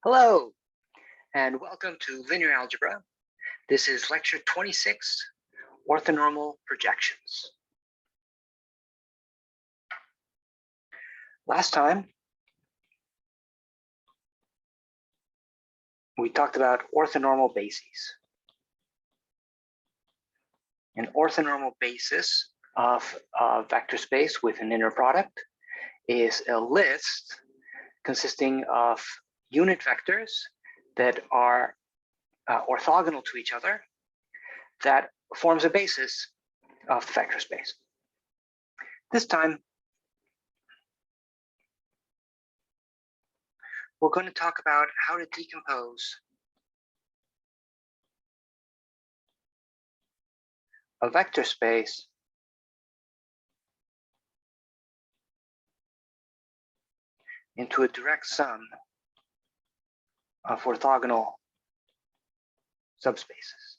Hello, and welcome to Linear Algebra. This is lecture 26, Orthonormal Projections. Last time, we talked about orthonormal bases. An orthonormal basis of a vector space with an inner product is a list consisting of unit vectors that are orthogonal to each other that forms a basis of the vector space. This time, we're going to talk about how to decompose a vector space into a direct sum of orthogonal subspaces.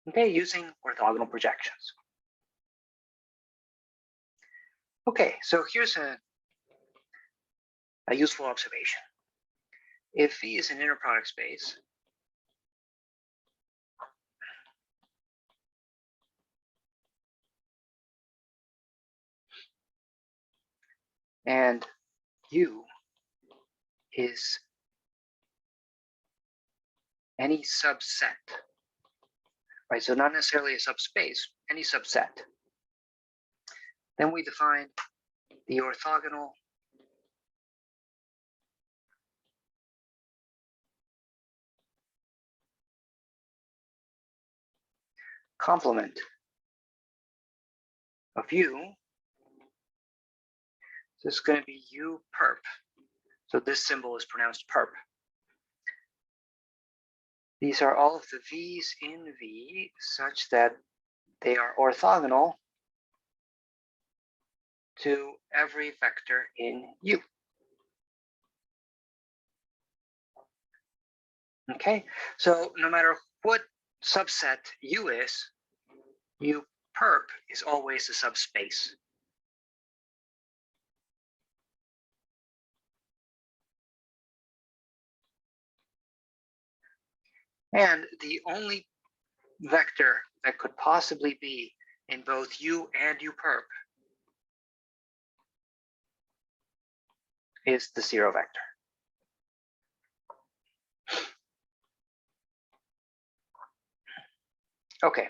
Okay, using orthogonal projections. Okay, so here's a useful observation. If V is an inner product space, and U is any subset, right? So not necessarily a subspace, any subset. Then we define the orthogonal complement of U. So it's going to be U perp. So this symbol is pronounced perp. These are all of the V's in V such that they are orthogonal to every vector in U. Okay, so no matter what subset U is, U perp is always a subspace. And the only vector that could possibly be in both U and U perp is the zero vector. Okay,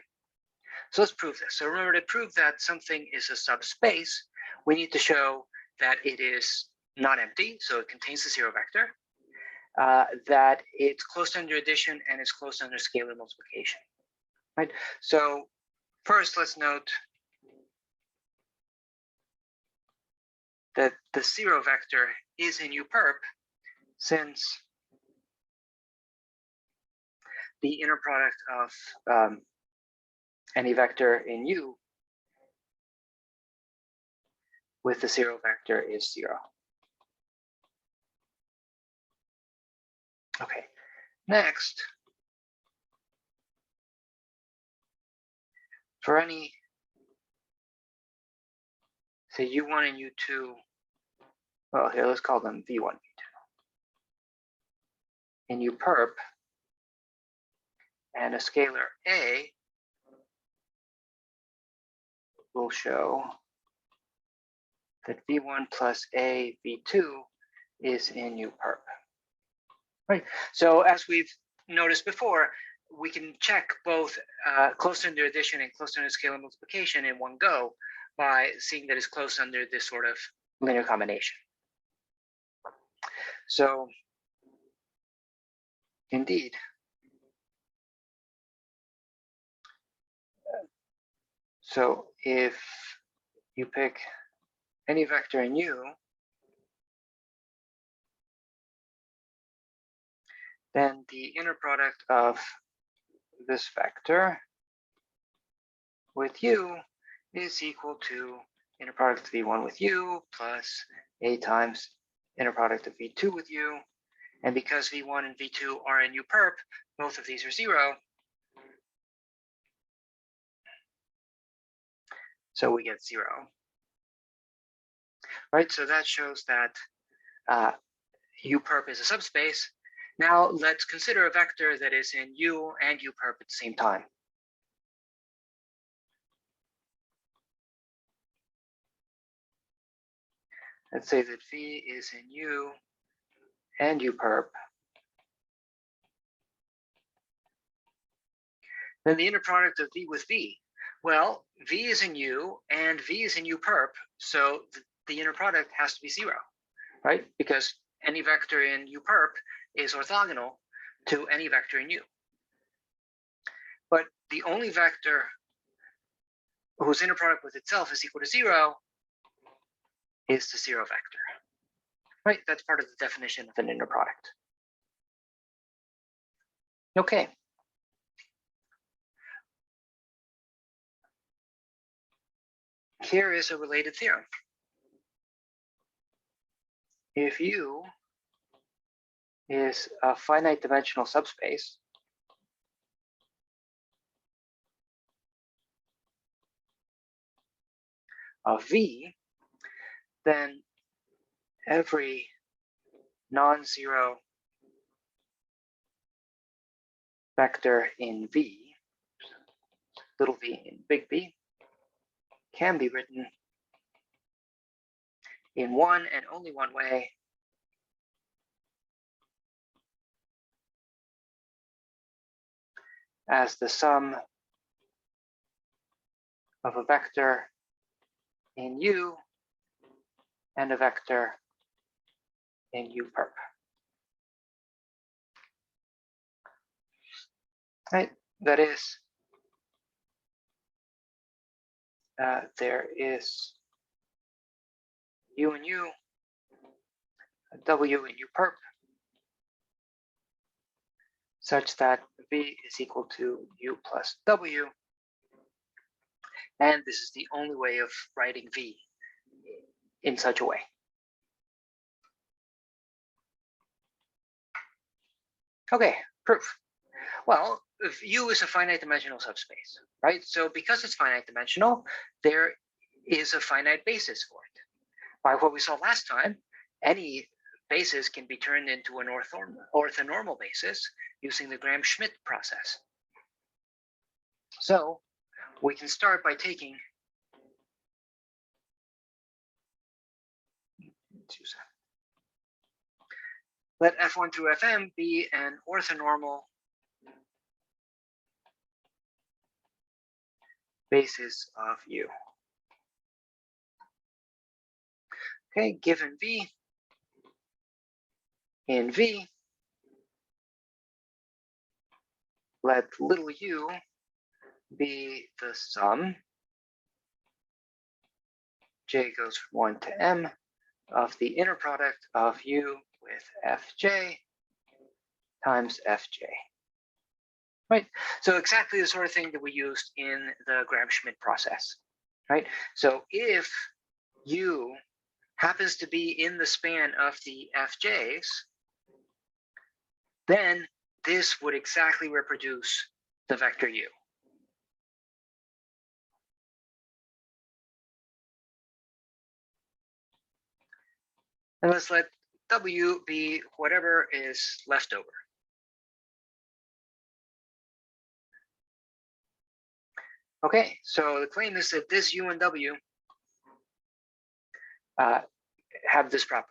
so let's prove this. So remember, to prove that something is a subspace, we need to show that it is not empty, so it contains the zero vector, that it's closed under addition and it's closed under scalar multiplication, right? So first, let's note that the zero vector is in U perp, since the inner product of any vector in U with the zero vector is 0. Okay, next, for any, say U1 and U2, well, here, let's call them V1, V2. In U perp, and a scalar A will show that V1 plus A V2 is in U perp. Right. So as we've noticed before, we can check both close under addition and close under scalar multiplication in one go by seeing that it's close under this sort of linear combination. So indeed, so if you pick any vector in U, then the inner product of this vector with U is equal to inner product of V1 with U plus A times inner product of V2 with U. And because V1 and V2 are in U perp, both of these are 0. So we get 0. Right, so that shows that U perp is a subspace. Now let's consider a vector that is in U and U perp at the same time. Let's say that V is in U and U perp. Then the inner product of V with V. Well, V is in U and V is in U perp, so the inner product has to be 0, right? Because any vector in U perp is orthogonal to any vector in U. But the only vector whose inner product with itself is equal to 0 is the 0 vector, right? That's part of the definition of an inner product. Okay. Here is a related theorem. If U is a finite dimensional subspace, of V, then every non-zero vector in V, little v in big B, can be written in one and only one way, as the sum of a vector in U and a vector in U perp. Right, that is, there is U and U, a W in U perp, such that V is equal to U plus W. And this is the only way of writing V in such a way. Okay, proof. Well, if U is a finite dimensional subspace, right? So because it's finite dimensional, there is a finite basis for it. By what we saw last time, any basis can be turned into an orthonormal basis using the Gram-Schmidt process. So we can start by taking let F1 through Fm be an orthonormal basis of U. Okay, given V, in V, let little u be the sum, j goes from 1 to m, of the inner product of U with Fj times Fj. Right, so exactly the sort of thing that we used in the Gram-Schmidt process, right? So if U happens to be in the span of the Fj's, then this would exactly reproduce the vector U. And let's let W be whatever is left over. Okay, so the claim is that this U and W have this property.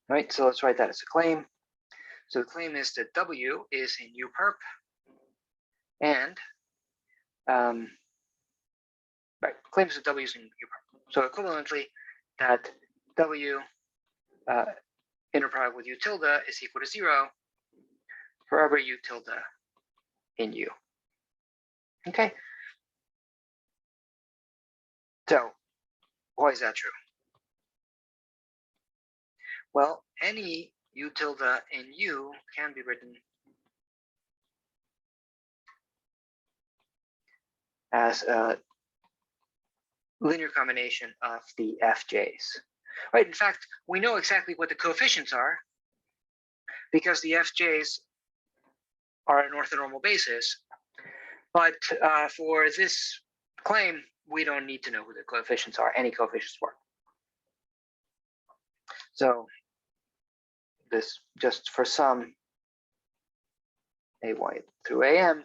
Right, so let's write that as a claim. So the claim is that W is in U perp, and right, claims that W is in U perp. So equivalently, that W inner product with U tilde is equal to 0 for every U tilde in U. Okay. So why is that true? Well, any U tilde in U can be written as a linear combination of the Fj's. Right, in fact, we know exactly what the coefficients are because the Fj's are an orthonormal basis. But for this claim, we don't need to know who the coefficients are. Any coefficients work. So this just for some AY through AM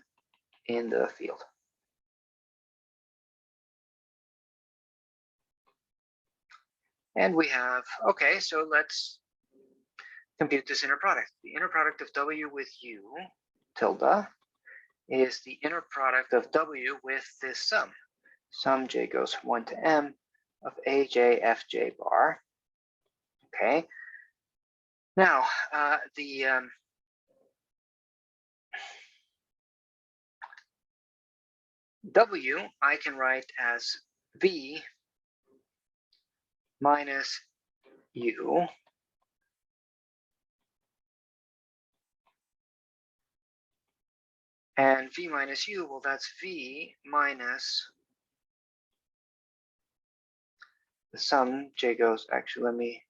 in the field. And we have, okay, so let's compute this inner product. The inner product of W with U tilde is the inner product of W with this sum. Sum J goes from 1 to M of AJ FJ bar. Okay. Now, W I can write as V minus U and V minus U, well, that's V minus the sum J goes, actually,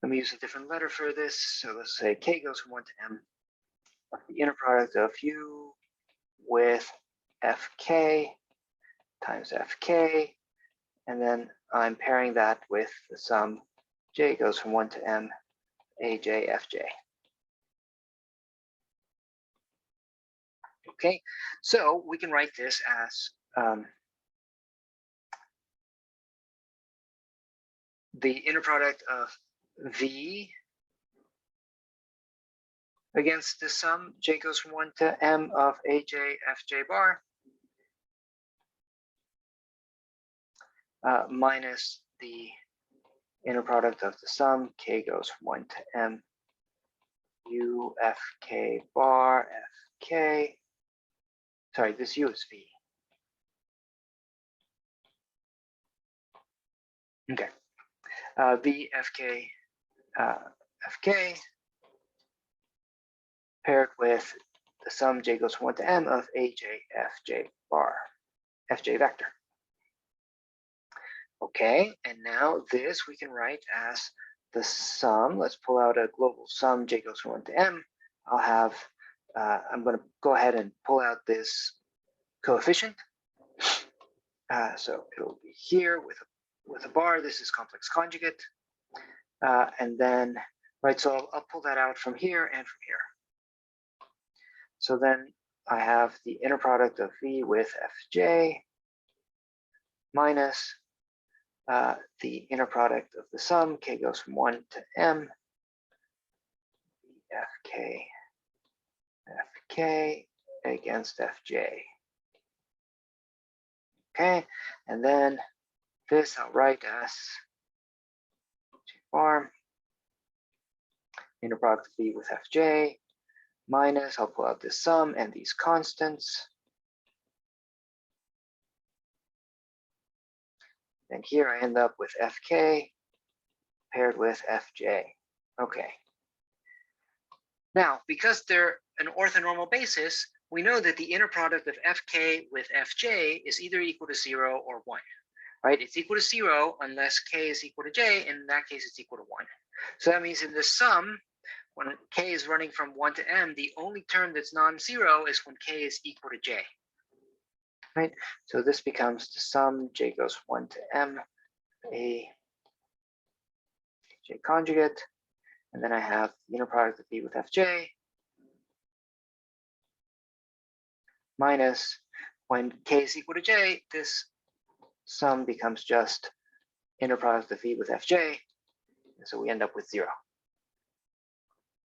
let me use a different letter for this. So let's say K goes from 1 to M of the inner product of U with Fk times Fk, and then I'm pairing that with the sum J goes from 1 to M AJ Fj. Okay, so we can write this as the inner product of V against the sum J goes from 1 to M of AJ Fj bar minus the inner product of the sum K goes from 1 to M U Fk bar Fk. Sorry, this U is V. Okay. V Fk Fk paired with the sum J goes from 1 to M of AJ Fj bar, Fj vector. Okay, and now this we can write as the sum. Let's pull out a global sum J goes from 1 to M. I'll have, I'm going to go ahead and pull out this coefficient. So it'll be here with a bar. This is complex conjugate. And then, right, so I'll pull that out from here and from here. So then I have the inner product of V with Fj minus the inner product of the sum K goes from 1 to M Fk against Fj. Okay, and then this I'll write as J bar inner product of V with Fj minus, I'll pull out this sum and these constants. And here I end up with Fk paired with Fj. Okay. Now, because they're an orthonormal basis, we know that the inner product of Fk with Fj is either equal to 0 or 1. Right? It's equal to 0 unless K is equal to J, and in that case it's equal to 1. So that means in the sum, when K is running from 1 to M, the only term that's non-zero is when K is equal to J. Right? So this becomes the sum J goes from 1 to M, a J conjugate, and then I have the inner product of V with Fj minus, when K is equal to J, this sum becomes just inner product of V with Fj, and so we end up with 0.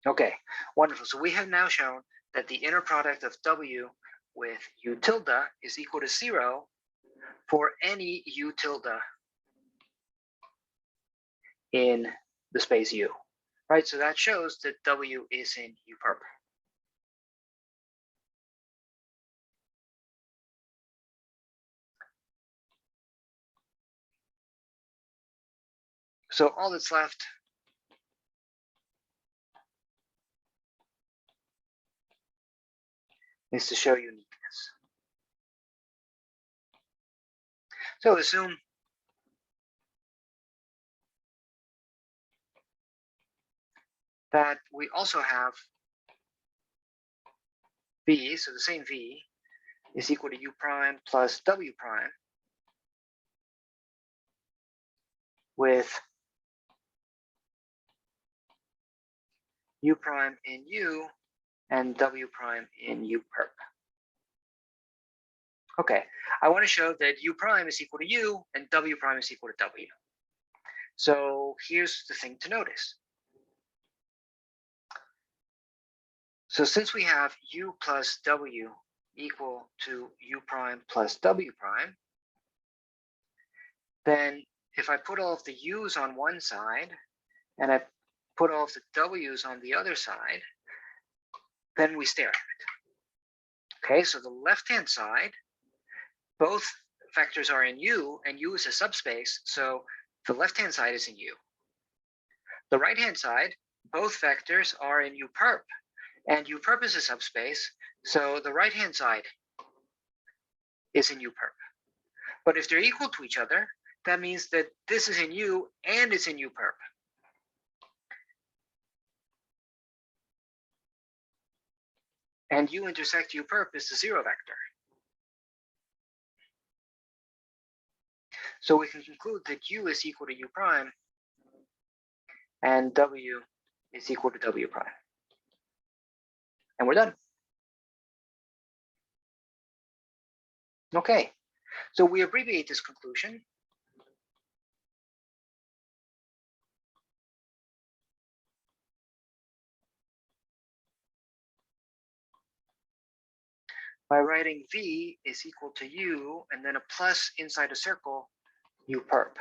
Okay, wonderful. So we have now shown that the inner product of W with U tilde is equal to 0 for any U tilde in the space U, right? So that shows that W is in U perp. So all that's left is to show uniqueness. So assume that we also have V, so the same V is equal to U prime plus W prime with U prime in U and W prime in U perp. Okay, I want to show that U prime is equal to U and W prime is equal to W. So here's the thing to notice. So since we have U plus W equal to U prime plus W prime, then if I put all of the U's on one side and I put all of the W's on the other side, then we stare at it. Okay, so the left-hand side, both vectors are in U, and U is a subspace, so the left-hand side is in U. The right-hand side, both vectors are in U perp, and U perp is a subspace, so the right-hand side is in U perp. But if they're equal to each other, that means that this is in U and it's in U perp. And U intersect U perp is the zero vector. So we can conclude that U is equal to U prime and W is equal to W prime. And we're done. Okay, so we abbreviate this conclusion. By writing V is equal to U and then a plus inside a circle, U perp.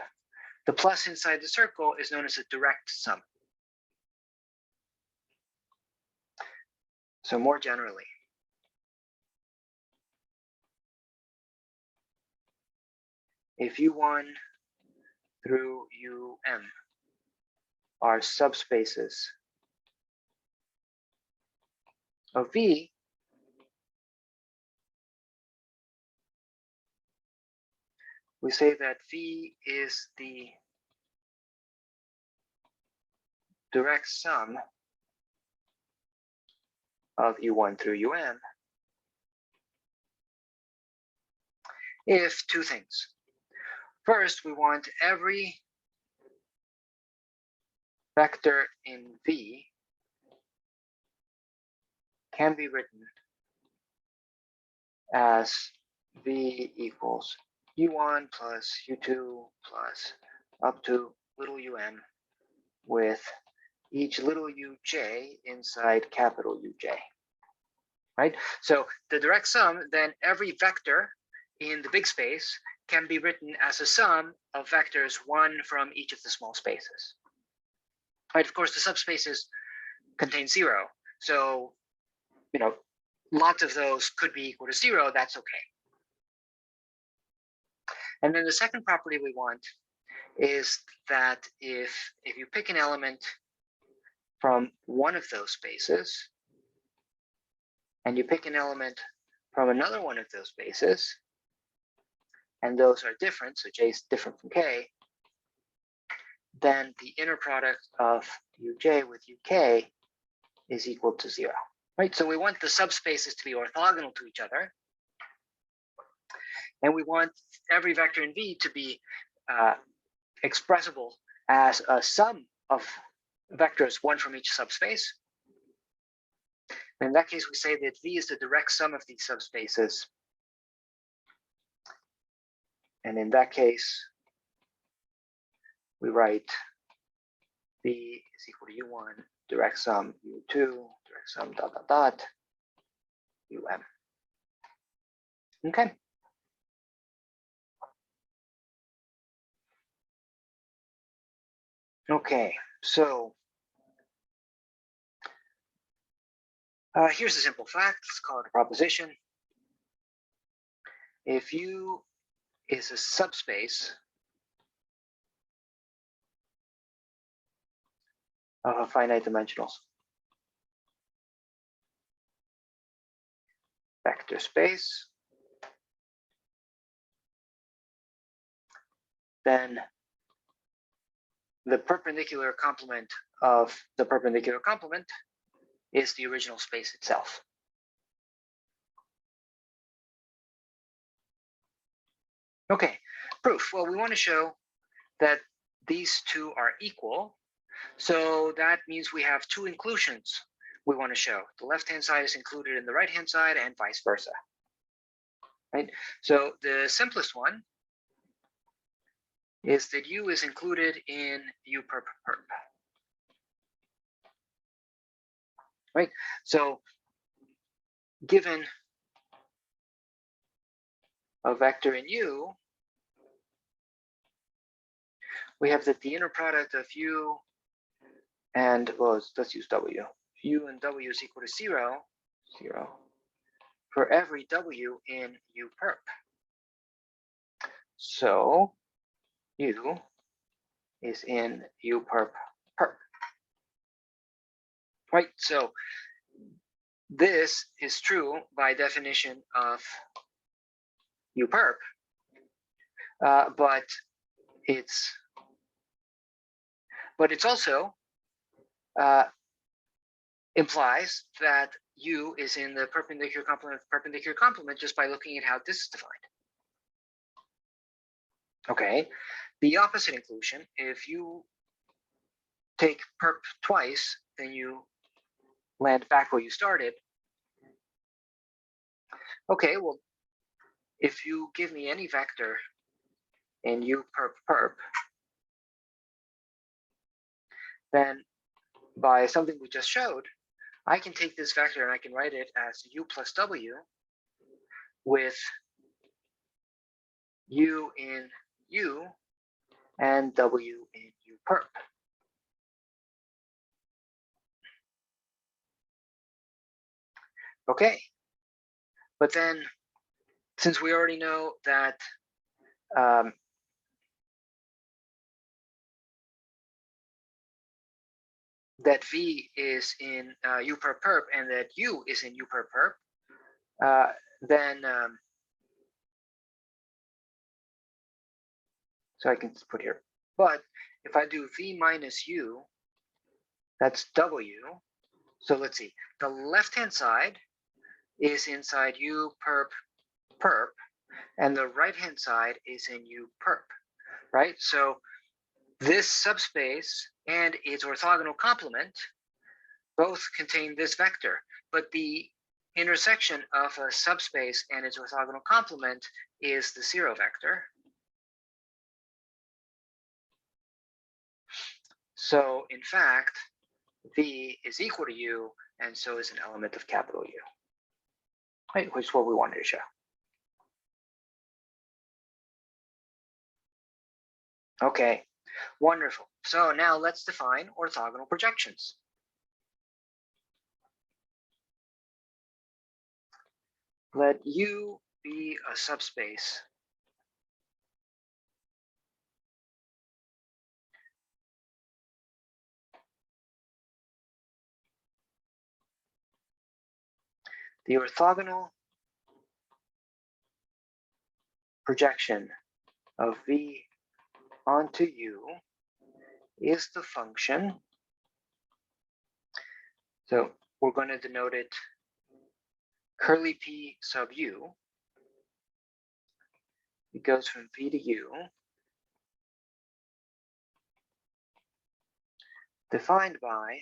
The plus inside the circle is known as a direct sum. So more generally, if U1 through UM are subspaces of V, we say that V is the direct sum of U1 through UM if two things. First, we want every vector in V can be written as V equals U1 plus U2 plus up to little um with each little uj inside capital Uj, right? So the direct sum, then every vector in the big space can be written as a sum of vectors one from each of the small spaces, right? Of course, the subspaces contain zero. So, you know, lots of those could be equal to zero, that's okay. And then the second property we want is that if you pick an element from one of those spaces and you pick an element from another one of those spaces, and those are different, so J is different from K, then the inner product of Uj with Uk is equal to zero, right? So we want the subspaces to be orthogonal to each other. And we want every vector in V to be expressible as a sum of vectors, one from each subspace. In that case, we say that V is the direct sum of these subspaces. And in that case, we write V is equal to U1, direct sum U2, direct sum dot dot dot UM. Okay. Okay, so here's a simple fact. Let's call it a proposition. If U is a subspace of a finite dimensional vector space, then the perpendicular complement of the perpendicular complement is the original space itself. Okay, proof. Well, we want to show that these two are equal. So that means we have two inclusions we want to show. The left-hand side is included in the right-hand side and vice versa. Right? So the simplest one is that U is included in U perp perp. Right? So given a vector in U, we have that the inner product of U and, well, let's use W. U and W is equal to 0, 0, for every W in U perp. So U is in U perp perp. Right? So this is true by definition of U perp, but it's also implies that U is in the perpendicular complement just by looking at how this is defined. Okay, the opposite inclusion, if you take perp twice, then you land back where you started. Okay, well, if you give me any vector in U perp perp, then by something we just showed, I can take this vector and I can write it as U plus W with U in U and W in U perp. Okay, but then since we already know that that V is in U perp perp and that U is in U perp perp, then so I can put here. But if I do V minus U, that's W. So let's see. The left-hand side is inside U perp perp, and the right-hand side is in U perp, right? So this subspace and its orthogonal complement both contain this vector, but the intersection of a subspace and its orthogonal complement is the 0 vector. So in fact, V is equal to U, and so is an element of capital U, right? Which is what we wanted to show. Okay, wonderful. So now let's define orthogonal projections. Let U be a subspace the orthogonal projection of V onto U is the function. So we're going to denote it curly P sub U. It goes from V to U, defined by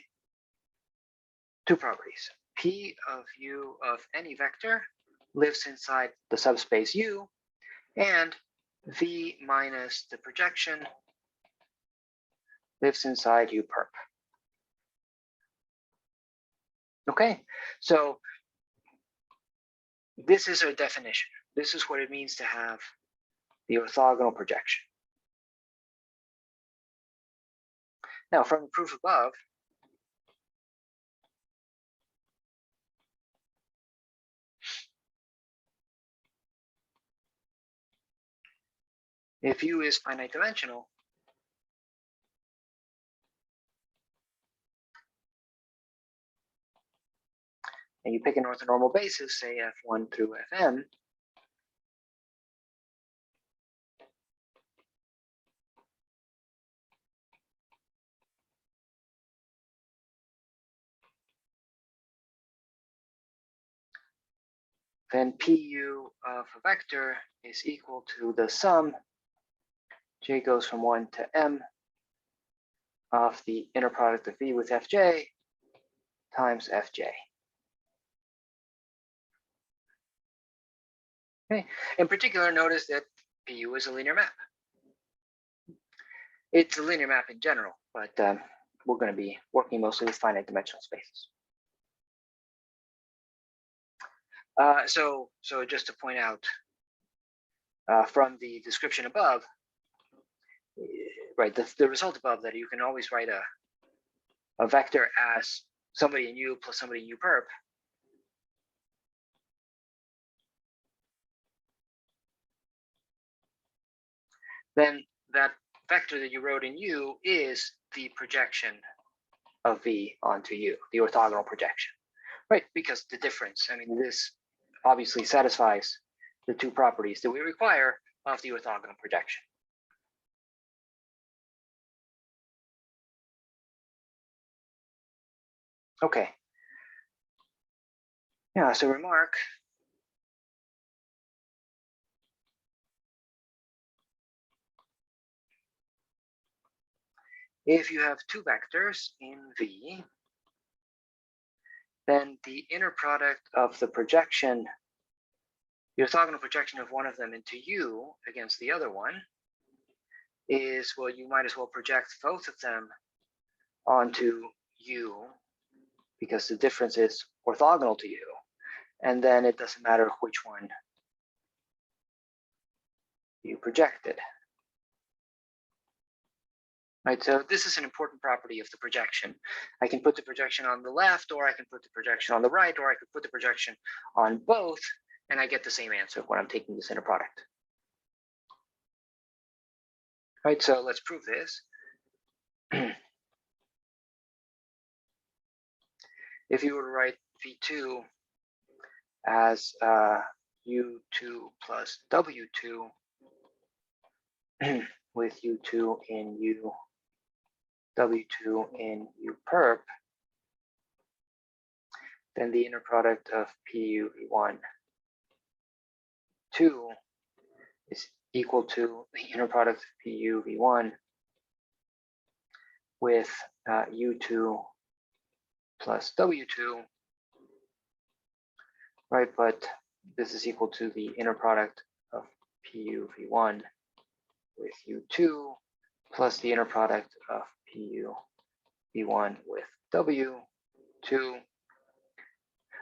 two properties. P of U of any vector lives inside the subspace U, and V minus the projection lives inside U perp. Okay, so this is our definition. This is what it means to have the orthogonal projection. Now, from the proof above, if U is finite dimensional, and you pick an orthonormal basis, say F1 through Fm, then Pu of a vector is equal to the sum, j goes from 1 to m, of the inner product of V with Fj times Fj. Okay. In particular, notice that PU is a linear map. It's a linear map in general, but we're going to be working mostly with finite dimensional spaces. So just to point out from the description above, right, the result above, that you can always write a vector as somebody in U plus somebody in U perp. Then that vector that you wrote in U is the projection of V onto U, the orthogonal projection, right? Because the difference, I mean, this obviously satisfies the two properties that we require of the orthogonal projection. Okay. Yeah, so remark. If you have two vectors in V, then the inner product of the projection, the orthogonal projection of one of them into U against the other one is, well, you might as well project both of them onto U because the difference is orthogonal to U. And then it doesn't matter which one you projected. Right, so this is an important property of the projection. I can put the projection on the left, or I can put the projection on the right, or I could put the projection on both, and I get the same answer when I'm taking this inner product. Right, so let's prove this. If you were to write V2 as U2 plus W2 with U2 in U, W2 in U perp, then the inner product of PU V1 2 is equal to the inner product of PU V1 with U2 plus W2, right? But this is equal to the inner product of PU V1 with U2 plus the inner product of PU V1 with W2.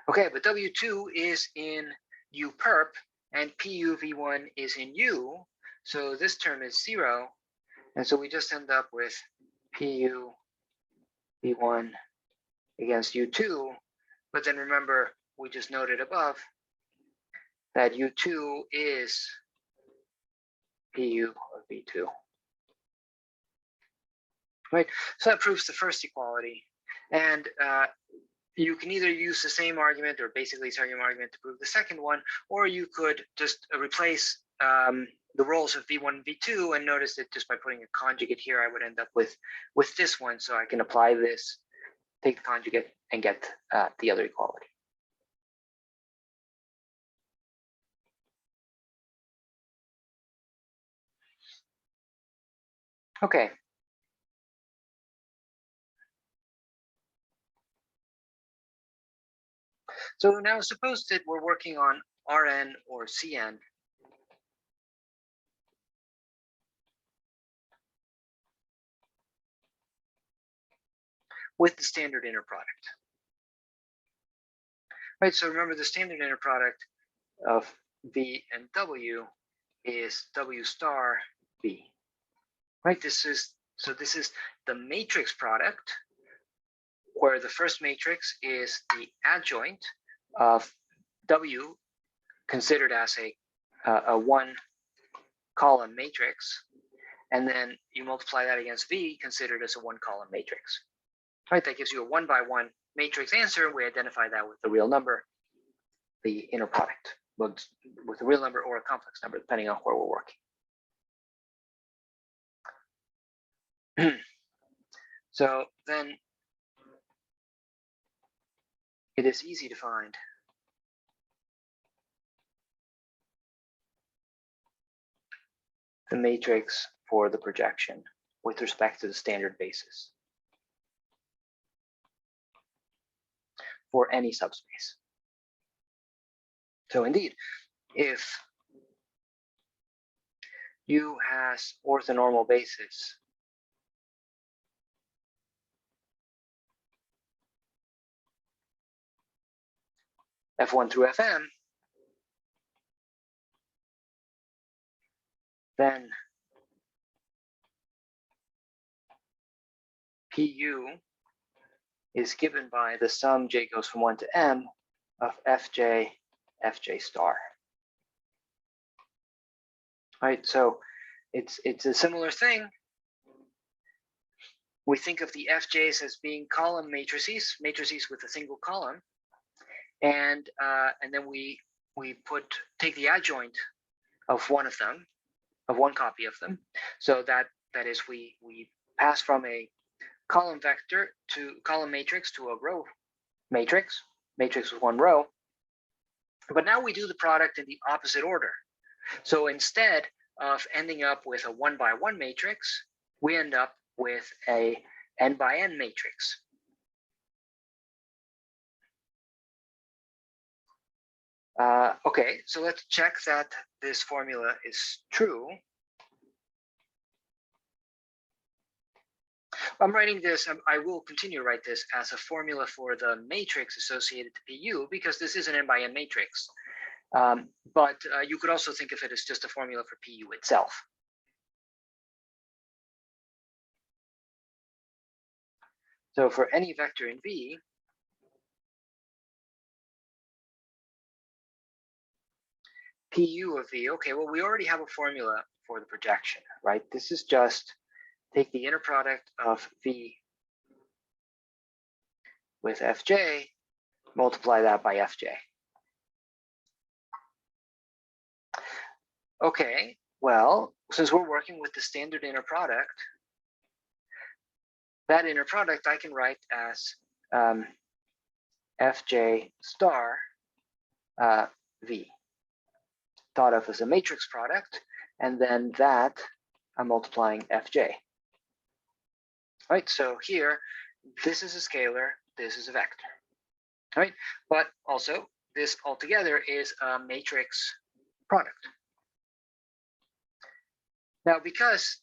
Okay, but W2 is in U perp and PU V1 is in U, so this term is 0, and so we just end up with PU V1 against U2, but then remember, we just noted above that U2 is PU of V2. Right, so that proves the first equality, and you can either use the same argument or basically the same argument to prove the second one, or you could just replace the roles of V1 and V2, and notice that just by putting a conjugate here, I would end up with this one, so I can apply this, take the conjugate, and get the other equality. Okay. So now suppose that we're working on Rn or Cn. With the standard inner product. Right, so remember the standard inner product of V and W is W star V. Right, this is the matrix product, where the first matrix is the adjoint of W considered as a one column matrix, and then you multiply that against V considered as a one column matrix. Right, that gives you a 1-by-1 matrix answer. We identify that with the real number, the inner product, with a real number or a complex number, depending on where we're working. So then it is easy to find the matrix for the projection with respect to the standard basis. for any subspace. So indeed, if U has orthonormal basis F1 through Fm, then Pu is given by the sum j goes from 1 to m of Fj star. Right, so it's a similar thing. We think of the Fj's as being column matrices with a single column, and then we take the adjoint of one of them, of one copy of them. So that is we pass from a column vector to column matrix to a row matrix with one row. But now we do the product in the opposite order. So instead of ending up with a 1 by 1 matrix, we end up with a n by n matrix. Okay, so let's check that this formula is true. I'm writing this, I will continue to write this as a formula for the matrix associated to Pu, because this is an n by n matrix. But you could also think of it as just a formula for Pu itself. So for any vector in V, Pu of V, okay, well, we already have a formula for the projection, right? This is just take the inner product of V with Fj, multiply that by Fj. Okay, well, since we're working with the standard inner product, that inner product I can write as Fj star V, thought of as a matrix product, and then that I'm multiplying Fj. Right, so here, this is a scalar, this is a vector. Right, but also this altogether is a matrix product. Now, because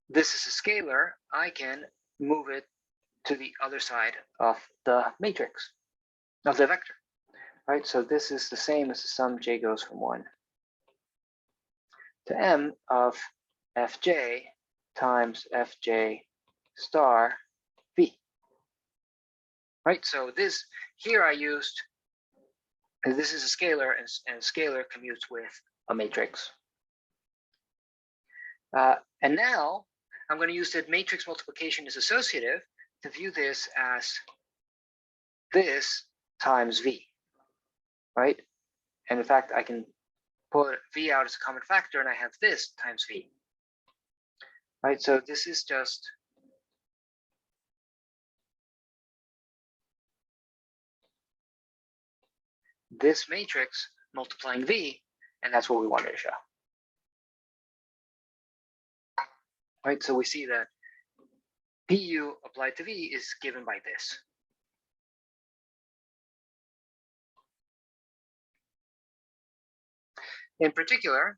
this is a scalar, I can move it to the other side of the matrix, of the vector. Right, so this is the same as the sum j goes from 1 to m of Fj times Fj star V. Right, so this here I used, this is a scalar, and scalar commutes with a matrix. And now I'm going to use that matrix multiplication is associative to view this as this times V, right? And in fact, I can put V out as a common factor, and I have this times V, right? So this is just this matrix multiplying V, and that's what we wanted to show. Right, so we see that Pu applied to V is given by this. In particular,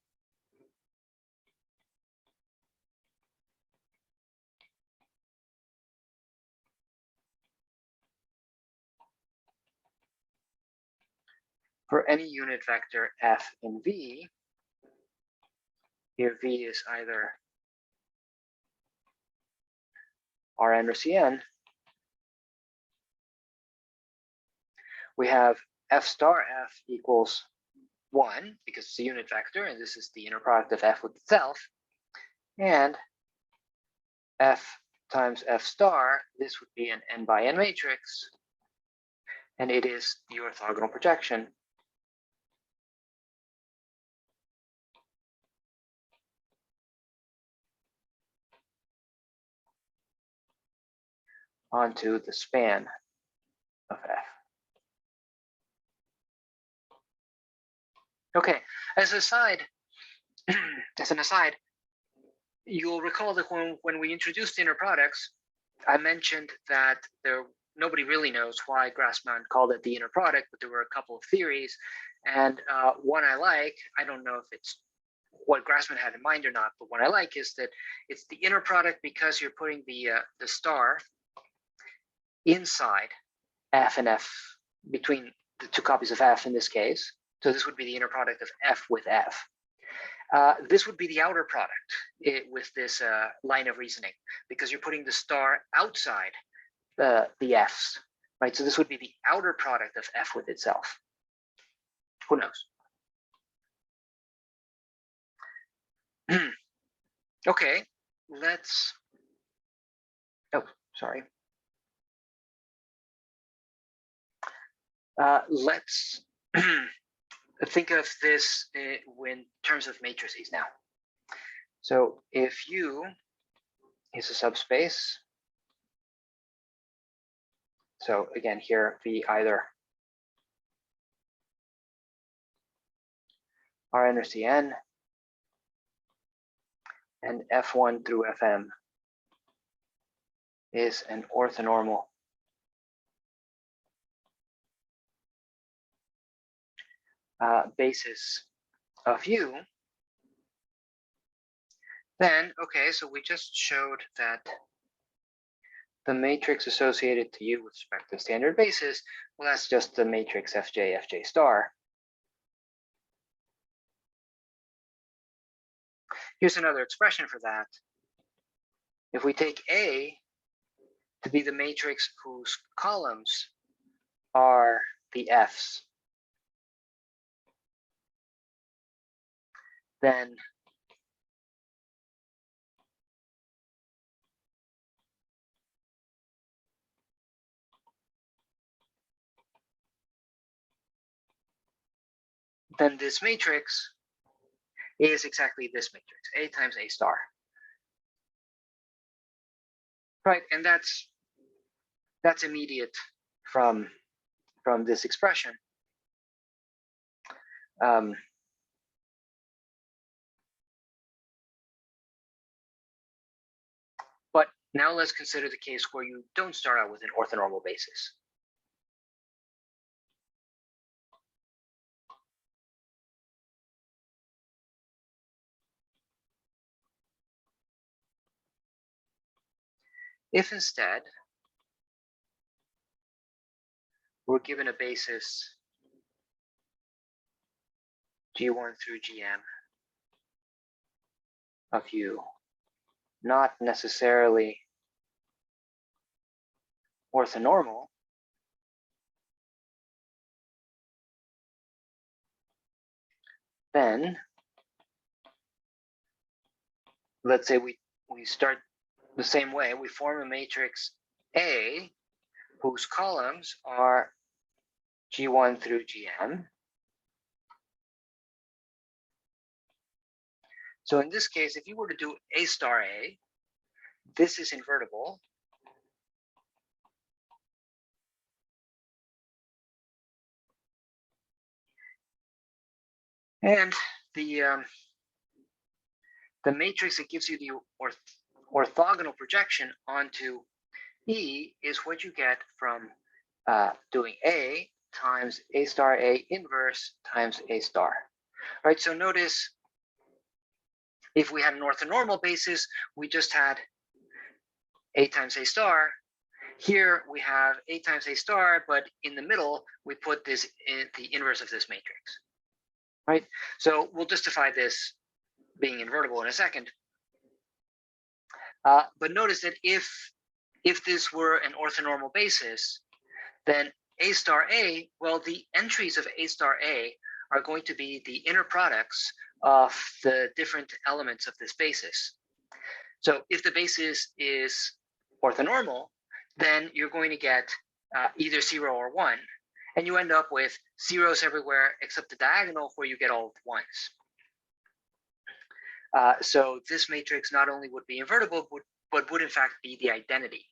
for any unit vector F in V, here V is either Rn or Cn, we have F star F equals 1, because it's a unit vector, and this is the inner product of F with itself, and F times F star, this would be an n by n matrix, and it is the orthogonal projection onto the span of F. Okay, as an aside, you'll recall that when we introduced inner products, I mentioned that there nobody really knows why Grassmann called it the inner product, but there were a couple of theories. And one I like, I don't know if it's what Grassmann had in mind or not, but what I like is that it's the inner product because you're putting the star inside F and F, between the two copies of F in this case. So this would be the inner product of F with F. This would be the outer product with this line of reasoning, because you're putting the star outside the F's, right? So this would be the outer product of F with itself. Who knows? Okay, let's, oh, sorry. Let's think of this in terms of matrices now. So if U is a subspace, so again here V either Rn or Cn, and F1 through Fm is an orthonormal basis of U, then, okay, so we just showed that the matrix associated to U with respect to standard basis, well, that's just the matrix Fj, Fj star. Here's another expression for that. If we take A to be the matrix whose columns are the F's, then this matrix is exactly this matrix, A times A star. Right, and that's immediate from this expression. But now let's consider the case where you don't start out with an orthonormal basis. If instead we're given a basis G1 through Gm of U, not necessarily orthonormal, then let's say we start the same way. We form a matrix A whose columns are G1 through Gm. So in this case, if you were to do A star A, this is invertible. And the matrix that gives you the orthogonal projection onto E is what you get from doing A times A star A inverse times A star. All right, so notice if we had an orthonormal basis, we just had A times A star. Here we have A times A star, but in the middle, we put this in the inverse of this matrix. Right, so we'll justify this being invertible in a second. But notice that if this were an orthonormal basis, then A star A, well, the entries of A star A are going to be the inner products of the different elements of this basis. So if the basis is orthonormal, then you're going to get either 0 or 1, and you end up with zeros everywhere except the diagonal where you get all the ones. So this matrix not only would be invertible, but would in fact be the identity.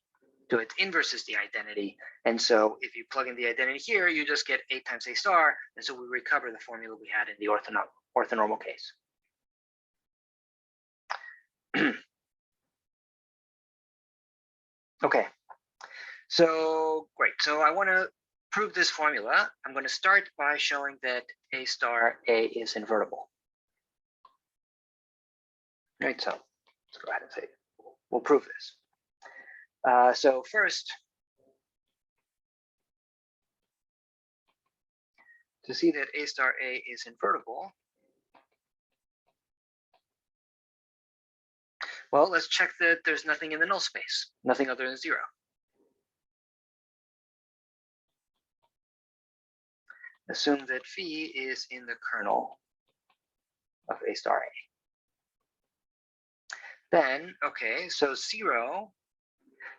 So its inverse is the identity. And so if you plug in the identity here, you just get A times A star. And so we recover the formula we had in the orthonormal case. Okay, So great. So I want to prove this formula. I'm going to start by showing that A star A is invertible. Right, so let's go ahead and say we'll prove this. So first, to see that A star A is invertible, well, let's check that there's nothing in the null space, nothing other than 0. Assume that phi is in the kernel of A star A. Then, okay, so 0,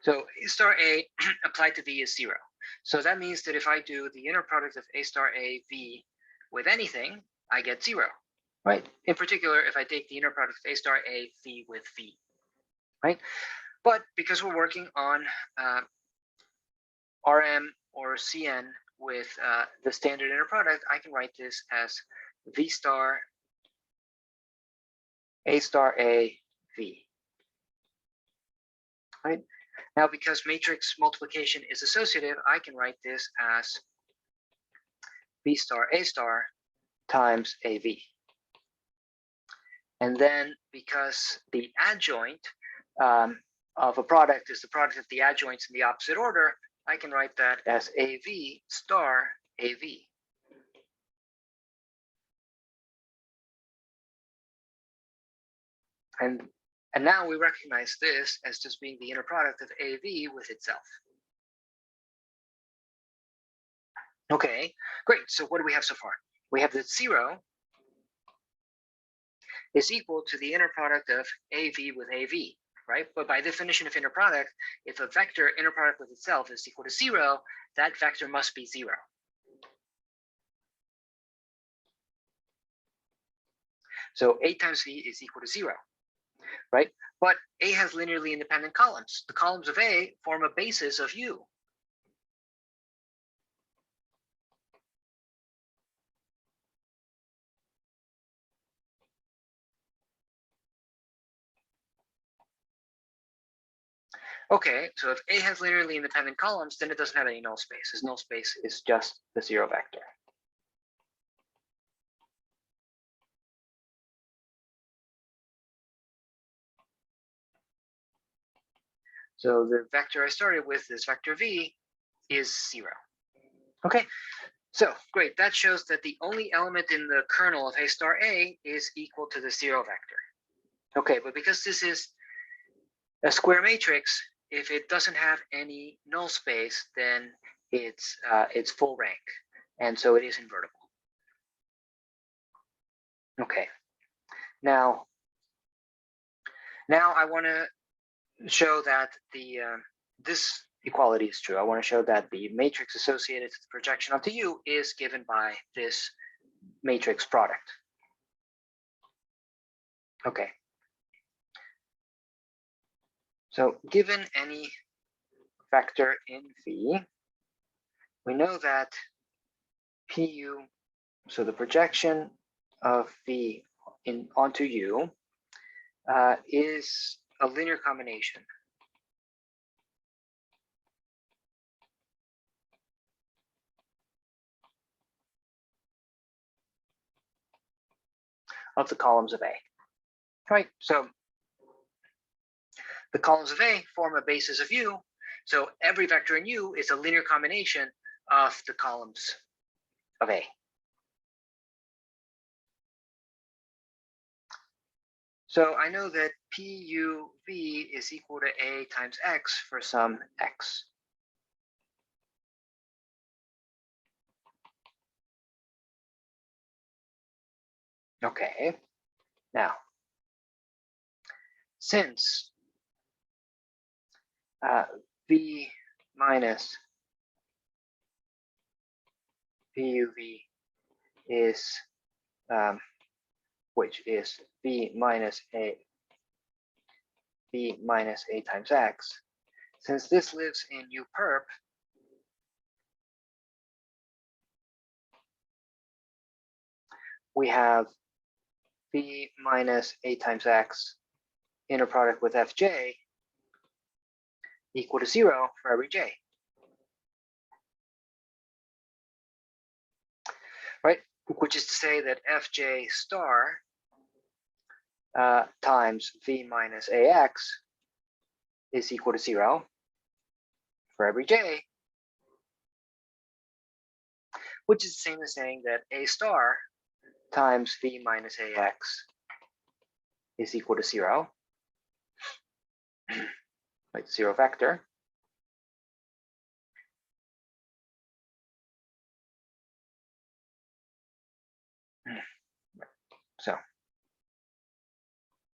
so A star A applied to V is 0. So that means that if I do the inner product of A star A V with anything, I get 0, right? In particular, if I take the inner product of A star A V with V, right? But because we're working on RM or CN with the standard inner product, I can write this as V star A V, right? Now, because matrix multiplication is associative, I can write this as V star A star times AV. And then because the adjoint of a product is the product of the adjoints in the opposite order, I can write that as AV star AV. And now we recognize this as just being the inner product of AV with itself. Okay, great. So what do we have so far? We have that 0 is equal to the inner product of AV with AV, right? But by definition of inner product, if a vector inner product with itself is equal to 0, that vector must be 0. So A times V is equal to 0, right? But A has linearly independent columns. The columns of A form a basis of U. Okay, so if A has linearly independent columns, then it doesn't have any null space. Its null space is just the 0 vector. So the vector I started with, this vector V, is 0. Okay, so great. That shows that the only element in the kernel of A star A is equal to the 0 vector. Okay, but because this is a square matrix, if it doesn't have any null space, then it's full rank, and so it is invertible. Okay, now I want to show that the this equality is true. I want to show that the matrix associated to the projection onto U is given by this matrix product. Okay. So given any vector in V, we know that PU, so the projection of V onto U, is a linear combination of the columns of A, right? So the columns of A form a basis of U, so every vector in U is a linear combination of the columns of A. So I know that PUV is equal to A times X for some X. Okay, now, since V minus PUV is, which is V minus A times X, since this lives in U perp, we have V minus A times X inner product with Fj equal to 0 for every J. right? Which is to say that fj star times v minus ax is equal to 0 for every j, which is the same as saying that a star times v minus ax is equal to 0, like 0 vector. So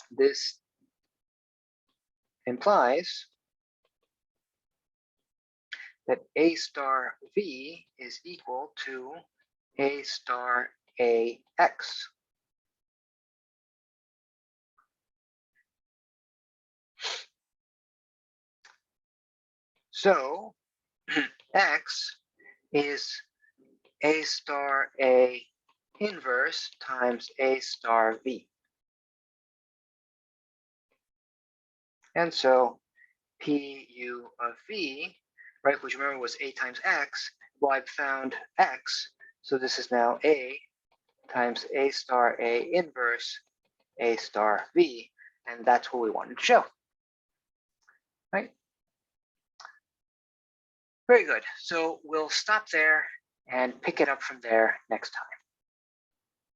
this implies that a star v is equal to a star ax. So x is a star a inverse times a star v. And so pu of v, right, which remember was a times x, well, I've found x, so this is now a times a star a inverse a star v, and that's what we wanted to show, right? Very good. So we'll stop there and pick it up from there next time.